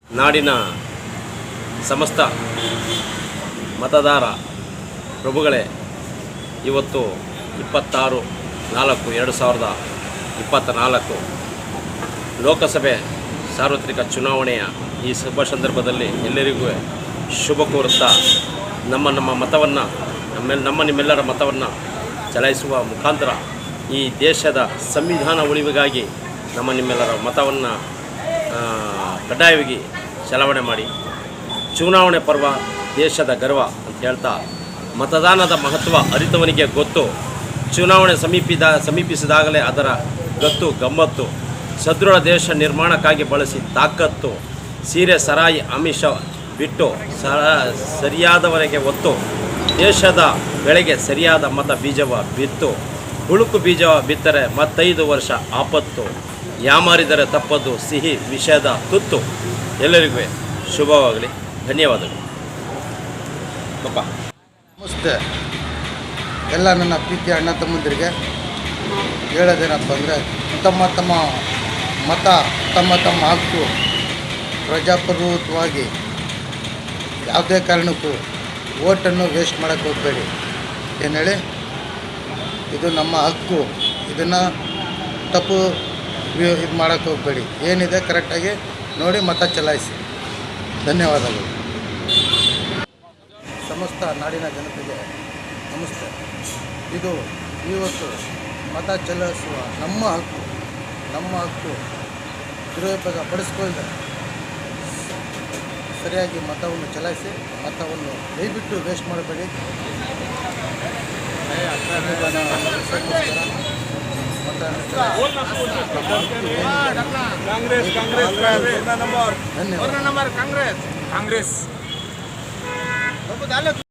ನಾಡಿನ ಸಮಸ್ತ ಮತದಾರ ಪ್ರಭುಗಳೇ, ಇವತ್ತು 26/4/2024 ಲೋಕಸಭೆ ಸಾರ್ವತ್ರಿಕ ಚುನಾವಣೆಯ ಈ ಶುಭ ಸಂದರ್ಭದಲ್ಲಿ ಎಲ್ಲರಿಗೂ ಶುಭ ಕೋರುತ್ತಾ ನಮ್ಮ ಮತವನ್ನು ನಿಮ್ಮೆಲ್ಲರ ಮತವನ್ನು ಚಲಾಯಿಸುವ ಮುಖಾಂತರ ಈ ದೇಶದ ಸಂವಿಧಾನ ಉಳಿವಿಗಾಗಿ ನಿಮ್ಮೆಲ್ಲರ ಮತವನ್ನು ಕಡ್ಡಾಯವಾಗಿ ಚಲಾವಣೆ ಮಾಡಿ. ಚುನಾವಣೆ ಪರ್ವ ದೇಶದ ಗರ್ವ ಅಂತ ಹೇಳ್ತಾ, ಮತದಾನದ ಮಹತ್ವ ಅರಿತವನಿಗೆ ಗೊತ್ತು. ಚುನಾವಣೆ ಸಮೀಪಿಸಿದಾಗಲೇ ಅದರ ಗತ್ತು ಗಮ್ಮತ್ತು. ಸದೃಢ ದೇಶ ನಿರ್ಮಾಣಕ್ಕಾಗಿ ಬಳಸಿ ತಾಕತ್ತು. ಸೀರೆ ಸರಾಯಿ ಆಮಿಷ ಬಿಟ್ಟು ಸರಿಯಾದವರೆಗೆ ಒತ್ತು. ದೇಶದ ಬೆಳೆಗೆ ಸರಿಯಾದ ಮತ ಬೀಜವ ಬಿತ್ತು. ಹುಳುಕು ಬೀಜವ ಬಿತ್ತರೆ ಮತ್ತೈದು ವರ್ಷ ಆಪತ್ತು. ಯಾಮಾರಿದರೆ ತಪ್ಪದು ಸಿಹಿ ವಿಷಯದ ತುತ್ತು. ಎಲ್ಲರಿಗೂ ಶುಭವಾಗಲಿ. ಧನ್ಯವಾದಗಳು. ಪಾಪ ನಮಸ್ತೆ. ಎಲ್ಲ ನನ್ನ ಪ್ರೀತಿಯ ಅಣ್ಣ ತಮ್ಮಂದಿರಿಗೆ ಹೇಳೋದೇನಪ್ಪ ಅಂದರೆ, ತಮ್ಮ ಮತ ತಮ್ಮ ಹಕ್ಕು. ಪ್ರಜಾಪ್ರಭುತ್ವವಾಗಿ ಯಾವುದೇ ಕಾರಣಕ್ಕೂ ಓಟನ್ನು ವೇಸ್ಟ್ ಮಾಡೋಕ್ಕೆ ಹೋಗಬೇಡಿ. ಏನು ಹೇಳಿ, ಇದು ನಮ್ಮ ಹಕ್ಕು. ಇದನ್ನು ತಪ್ಪು ಇದು ಮಾಡೋಕ್ಕೆ ಹೋಗಬೇಡಿ. ಏನಿದೆ ಕರೆಕ್ಟಾಗಿ ನೋಡಿ ಮತ ಚಲಾಯಿಸಿ. ಧನ್ಯವಾದಗಳು. ಸಮಸ್ತ ನಾಡಿನ ಜನತೆಗೆ ನಮಸ್ತೆ. ಇದು ಇವತ್ತು ಮತ ಚಲಾಯಿಸುವ ನಮ್ಮ ಹಕ್ಕು ದುರುಪಯೋಗ ಪಡಿಸ್ಕೊಳ್ಳದೆ ಸರಿಯಾಗಿ ಮತವನ್ನು ಚಲಾಯಿಸಿ. ಮತವನ್ನು ದಯವಿಟ್ಟು ವೇಸ್ಟ್ ಮಾಡಬೇಡಿ. ಧನ್ಯವಾದ.